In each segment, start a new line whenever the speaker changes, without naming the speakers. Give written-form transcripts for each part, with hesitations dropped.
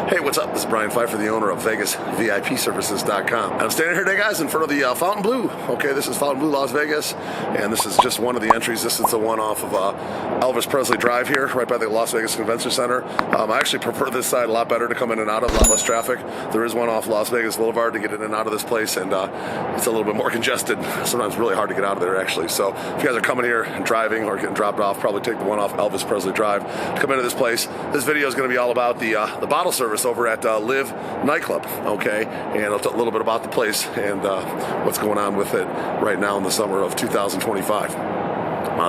Hey, what's up? This is Brian Pfeiffer, the owner of VegasVIPServices.com. I'm standing here today, guys, in front of the Fontainebleau. Okay, this is Fontainebleau, Las Vegas, and this is just one of the entries. This is the one off of Elvis Presley Drive here, right by the Las Vegas Convention Center. I actually prefer this side a lot better to come in and out of, a lot less traffic. There is one off Las Vegas Boulevard to get in and out of this place, and it's a little bit more congested. Sometimes really hard to get out of there, actually. So if you guys are coming here and driving or getting dropped off, probably take the one off Elvis Presley Drive to come into this place. This video is going to be all about the bottle service over at Liv Nightclub, okay? And I'll talk a little bit about the place and what's going on with it right now in the summer of 2025.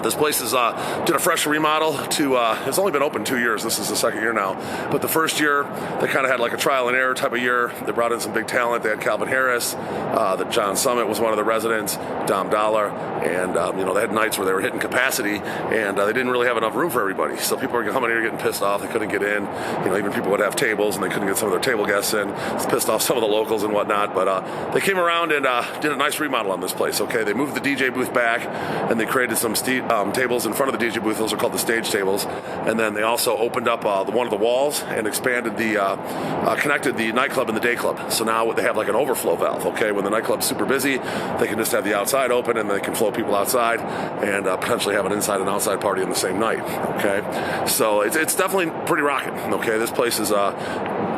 This place is did a fresh remodel to, it's only been open 2 years. This is the second year now. But the first year, they kind of had like a trial and error type of year. They brought in some big talent. They had Calvin Harris. The John Summit was one of the residents, Dom Dollar. And, they had nights where they were hitting capacity, and they didn't really have enough room for everybody. So people were coming here getting pissed off. They couldn't get in. Even people would have tables, and they couldn't get some of their table guests in. It's pissed off some of the locals and whatnot. But they came around and did a nice remodel on this place, okay? They moved the DJ booth back, and they created some tables in front of the DJ booth. Those are called the stage tables. And then they also opened up one of the walls and expanded connected the nightclub and the day club. So now they have like an overflow valve, okay? When the nightclub's super busy, they can just have the outside open, and they can flow people outside and potentially have an inside and outside party in the same night, okay? So it's definitely pretty rocking, okay? This place has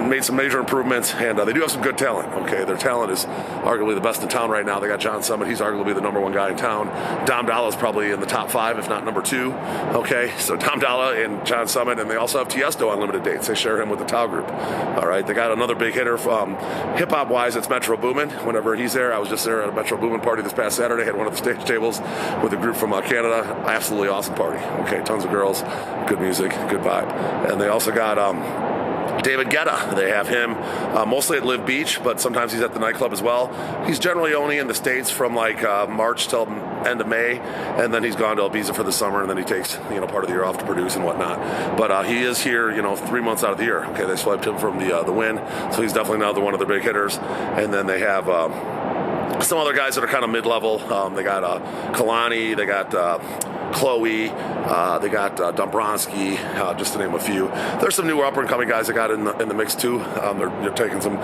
made some major improvements, and they do have some good talent, okay? Their talent is arguably the best in town right now. They got John Summit. He's arguably the #1 guy in town. Dom Dollar is probably in the top 5, if not number 2, okay? So Dom Dollar and John Summit, and they also have Tiesto on limited dates. They share him with the Tau Group, all right? They got another big hitter from hip-hop-wise. It's Metro Boomin. Whenever he's there, I was just there at a Metro Boomin party this past Saturday. Had one of the stage tables with a group from Canada. Absolutely awesome party, okay? Tons of girls, good music, good vibe. And they also got David Guetta. They have him mostly at Liv Beach, but sometimes he's at the nightclub as well. He's generally only in the States from like March till end of May, and then he's gone to Ibiza for the summer, and then he takes part of the year off to produce and whatnot. But he is here 3 months out of the year. Okay, they swiped him from the Win, so he's definitely now one of the big hitters. And then they have some other guys that are kind of mid-level. They got Kalani, they got Chloe, they got Dombrowski, just to name a few. There's some newer up-and-coming guys that got in the mix too. They're taking some,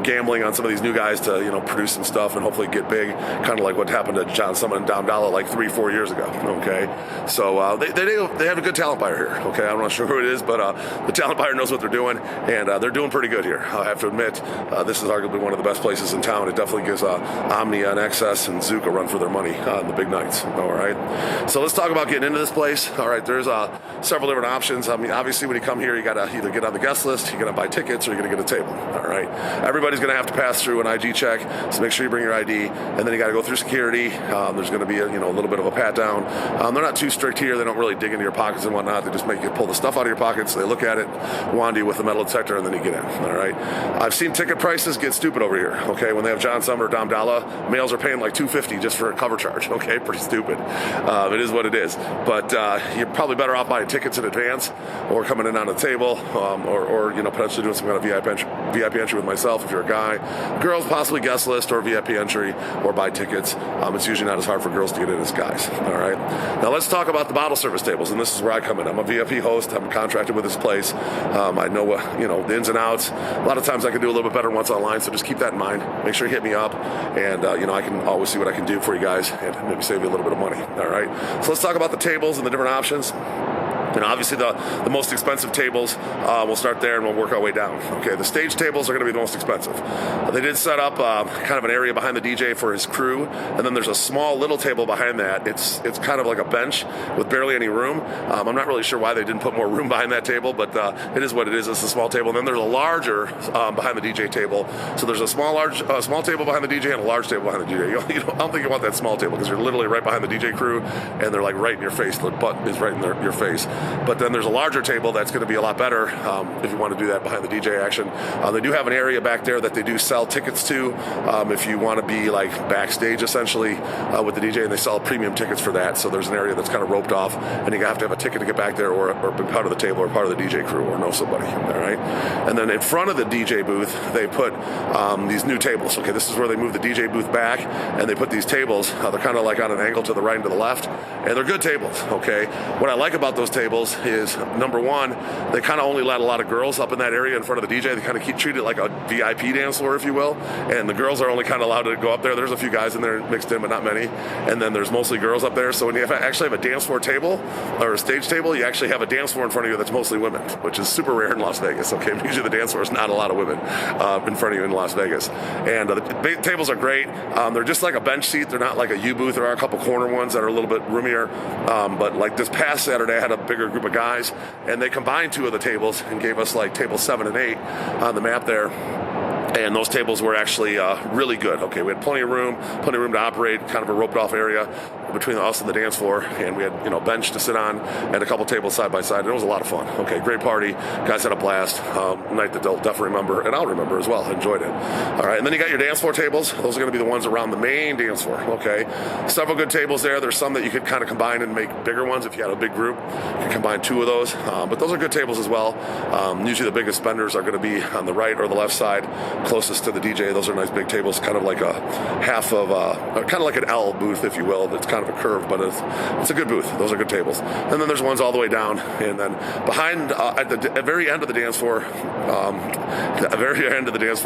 gambling on some of these new guys to, produce some stuff and hopefully get big, kind of like what happened to John Summit and Dom Dollar like 3-4 years ago. Okay, so they have a good talent buyer here. Okay, I'm not sure who it is, but the talent buyer knows what they're doing, and they're doing pretty good here. I have to admit, this is arguably one of the best places in town. It definitely gives Omnia and XS and Zook a run for their money on the big nights. All right, so let's talk about getting into this place. All right, there's several different options. I mean, obviously, when you come here, you got to either get on the guest list, you're going to buy tickets, or you're going to get a table. All right, everybody's going to have to pass through an ID check, so make sure you bring your ID, and then you got to go through security. There's going to be a little bit of a pat down. They're not too strict here. They don't really dig into your pockets and whatnot. They just make you pull the stuff out of your pockets. They look at it, wand you with a metal detector, and then you get in. All right, I've seen ticket prices get stupid over here. Okay, when they have John Summer or Dom Dollar, males are paying like $250 just for a cover charge. Okay, pretty stupid. It is what it is. But you're probably better off buying tickets in advance, or coming in on a table, or potentially doing some kind of VIP entry with myself if you're a guy. Girls, possibly guest list or VIP entry, or buy tickets. It's usually not as hard for girls to get in as guys. All right. Now let's talk about the bottle service tables, and this is where I come in. I'm a VIP host. I'm contracted with this place. I know the ins and outs. A lot of times I can do a little bit better once online, so just keep that in mind. Make sure you hit me up, and I can always see what I can do for you guys and maybe save you a little bit of money. All right. So let's talk about the tables and the different options. Obviously, the most expensive tables, we'll start there and we'll work our way down. Okay, the stage tables are going to be the most expensive. They did set up kind of an area behind the DJ for his crew, and then there's a small little table behind that. It's kind of like a bench with barely any room. I'm not really sure why they didn't put more room behind that table, but it is what it is. It's a small table. And then there's a larger behind the DJ table. So there's a small table behind the DJ and a large table behind the DJ. I don't think you want that small table because you're literally right behind the DJ crew, and they're like right in your face. The butt is right in your face. But then there's a larger table that's going to be a lot better if you want to do that behind the DJ action. They do have an area back there that they do sell tickets to if you want to be like backstage essentially with the DJ, and they sell premium tickets for that. So there's an area that's kind of roped off, and you have to have a ticket to get back there, or be part of the table, or part of the DJ crew, or know somebody. All right. And then in front of the DJ booth, they put these new tables. Okay, this is where they move the DJ booth back, and they put these tables. They're kind of like on an angle to the right and to the left, and they're good tables. Okay. What I like about those tables tables is, number one, they kind of only let a lot of girls up in that area in front of the DJ. They kind of treat it like a VIP dance floor, if you will, and the girls are only kind of allowed to go up there. There's a few guys in there mixed in, but not many, and then there's mostly girls up there. So when you actually have a dance floor table or a stage table, you actually have a dance floor in front of you that's mostly women, which is super rare in Las Vegas. Okay, usually the dance floor is not a lot of women in front of you in Las Vegas. And the tables are great. They're just like a bench seat. They're not like a U booth. There are a couple corner ones that are a little bit roomier. But like this past Saturday, I had a bigger group of guys, and they combined two of the tables and gave us like tables 7 and 8 on the map there. And those tables were actually really good. Okay, we had plenty of room to operate, kind of a roped off area between us and the dance floor, and we had bench to sit on and a couple tables side by side, and it was a lot of fun. Okay, great party. Guys had a blast. Night that they'll definitely remember, and I'll remember as well. Enjoyed it. All right, and then you got your dance floor tables. Those are going to be the ones around the main dance floor. Okay, several good tables there. There's some that you could kind of combine and make bigger ones if you had a big group. You can combine two of those, but those are good tables as well. Usually the biggest spenders are going to be on the right or the left side, closest to the DJ. Those are nice big tables, kind of like a half of kind of like an L booth, if you will. That's kind of a curve, but it's a good booth. Those are good tables. And then there's ones all the way down, and then behind at the very end of the dance floor,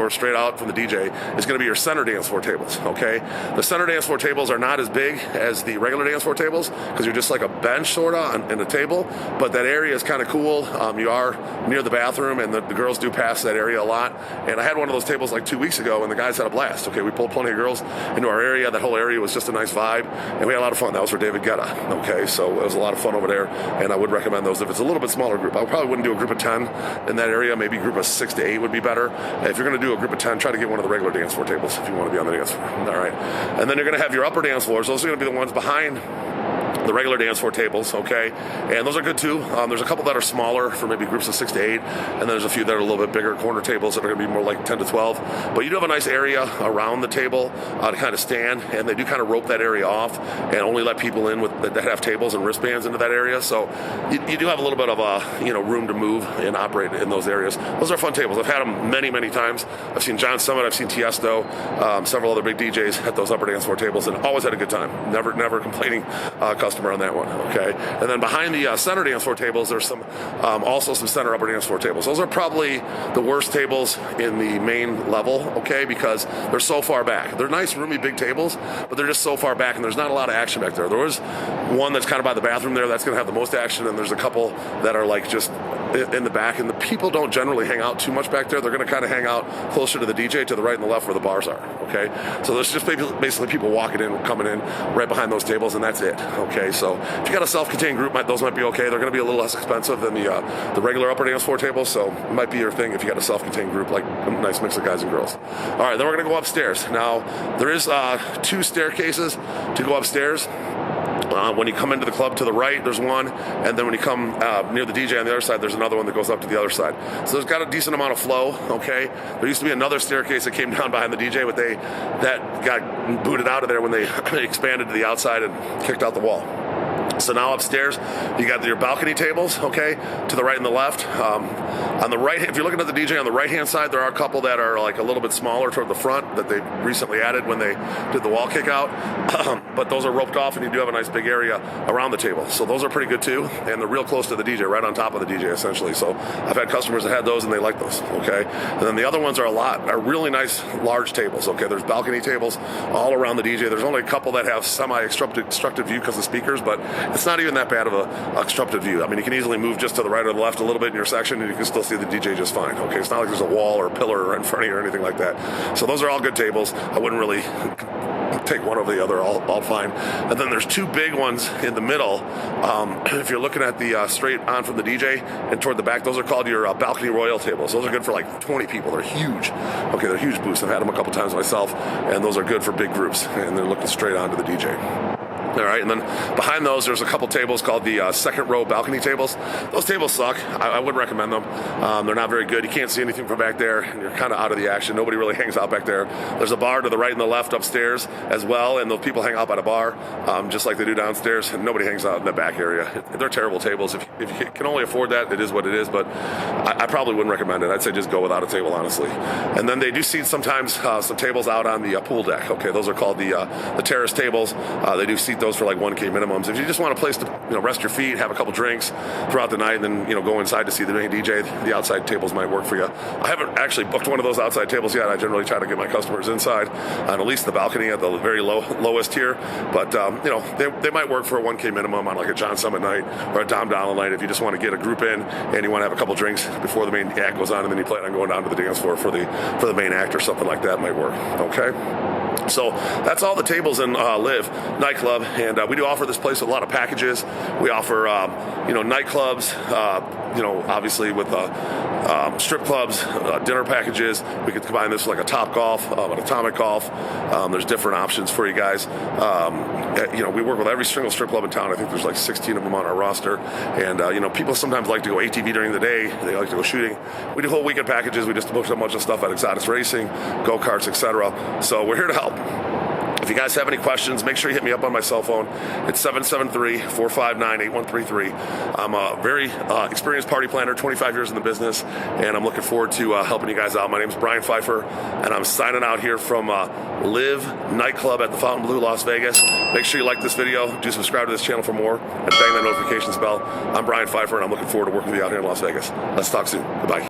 straight out from the DJ is going to be your center dance floor tables. Okay, the center dance floor tables are not as big as the regular dance floor tables because you're just like a bench sort of and a table, but that area is kind of cool. You are near the bathroom, and the girls do pass that area a lot. And I had one of those tables like 2 weeks ago, and the guys had a blast. Okay, we pulled plenty of girls into our area. That whole area was just a nice vibe, and we had a lot of fun. That was for David Guetta. Okay, so it was a lot of fun over there, and I would recommend those if it's a little bit smaller group. I probably wouldn't do a group of 10 in that area. Maybe a group of 6 to 8 would be better. If you're going to do a group of 10, try to get one of the regular dance floor tables if you want to be on the dance floor. All right, and then you're going to have your upper dance floors. Those are going to be the ones behind the regular dance floor tables, okay? And those are good too. There's a couple that are smaller for maybe groups of 6 to 8, and then there's a few that are a little bit bigger corner tables that are going to be more like 10 to 12. But you do have a nice area around the table to kind of stand, and they do kind of rope that area off and only let people in that have tables and wristbands into that area. So you do have a little bit of room to move and operate in those areas. Those are fun tables. I've had them many, many times. I've seen John Summit, I've seen Tiesto, several other big DJs at those upper dance floor tables, and always had a good time. Never complaining customer on that one. Okay, and then behind the center dance floor tables, there's some also some center upper dance floor tables. Those are probably the worst tables in the main level. Okay, because they're so far back. They're nice, roomy, big tables, but they're just so far back, and there's not a lot of action back there. There was one that's kind of by the bathroom there that's going to have the most action, and there's a couple that are like just in the back, and the people don't generally hang out too much back there. They're going to kind of hang out closer to the DJ, to the right and the left where the bars are. Okay, so there's just basically people walking in, coming in right behind those tables, and that's it. Okay, so if you got a self-contained group, those might be okay. They're going to be a little less expensive than the regular upper dance floor tables, so it might be your thing if you got a self-contained group, like a nice mix of guys and girls. All right, then we're going to go upstairs. Now, there is 2 staircases to go upstairs. When you come into the club to the right, there's one, and then when you come near the DJ on the other side, there's another one that goes up to the other side. So there's got a decent amount of flow, okay? There used to be another staircase that came down behind the DJ, but that got booted out of there when they expanded to the outside and kicked out the wall. So now upstairs, you got your balcony tables, okay, to the right and the left. On the right, if you're looking at the DJ on the right-hand side, there are a couple that are like a little bit smaller toward the front that they recently added when they did the wall kick out. But those are roped off, and you do have a nice big area around the table. So those are pretty good too, and they're real close to the DJ, right on top of the DJ essentially. So I've had customers that had those, and they like those, okay? And then the other ones are really nice large tables, okay? There's balcony tables all around the DJ. There's only a couple that have semi-obstructed view because of speakers, but it's not even that bad of a obstructed view. I mean, you can easily move just to the right or the left a little bit in your section, and you can still see the DJ just fine. Okay, it's not like there's a wall or a pillar in front of you or anything like that. So those are all good tables. I wouldn't really take one over the other, all fine. And then there's 2 big ones in the middle. If you're looking at the straight on from the DJ and toward the back, those are called your balcony royal tables. Those are good for like 20 people. They're huge. Okay, they're huge booths. I've had them a couple times myself, and those are good for big groups, and they're looking straight onto the DJ. All right, and then behind those, there's a couple tables called the second row balcony tables. Those tables suck. I wouldn't recommend them. They're not very good. You can't see anything from back there, and you're kind of out of the action. Nobody really hangs out back there. There's a bar to the right and the left upstairs as well, and those people hang out by the bar just like they do downstairs, and nobody hangs out in the back area. They're terrible tables. If you can only afford that, it is what it is, but I probably wouldn't recommend it. I'd say just go without a table, honestly. And then they do seat sometimes some tables out on the pool deck. Okay, those are called the Terrace Tables. They do seat beat those for like 1K minimums. If you just want a place to rest your feet, have a couple drinks throughout the night, and then go inside to see the main DJ, the outside tables might work for you. I haven't actually booked one of those outside tables yet. I generally try to get my customers inside on at least the balcony at the very lowest tier. But they might work for a 1K minimum on like a John Summit night or a Dom Donald night if you just want to get a group in and you want to have a couple drinks before the main act goes on, and then you plan on going down to the dance floor for the main act or something like that might work. Okay. So that's all the tables in Liv Nightclub, and we do offer this place with a lot of packages. We offer, nightclubs, obviously with strip clubs, dinner packages. We could combine this with like a Top Golf, an Atomic Golf. There's different options for you guys. We work with every single strip club in town. I think there's like 16 of them on our roster, and people sometimes like to go ATV during the day. They like to go shooting. We do whole weekend packages. We just book a bunch of stuff at Exotis Racing, go-karts, etc. So we're here to help. If you guys have any questions, make sure you hit me up on my cell phone. It's 773-459-8133. I'm a very experienced party planner, 25 years in the business, and I'm looking forward to helping you guys out. My name is Brian Pfeiffer, and I'm signing out here from Liv Nightclub at the Fontainebleau, Las Vegas. Make sure you like this video, do subscribe to this channel for more, and bang that notifications bell. I'm Brian Pfeiffer, and I'm looking forward to working with you out here in Las Vegas. Let's talk soon. Goodbye.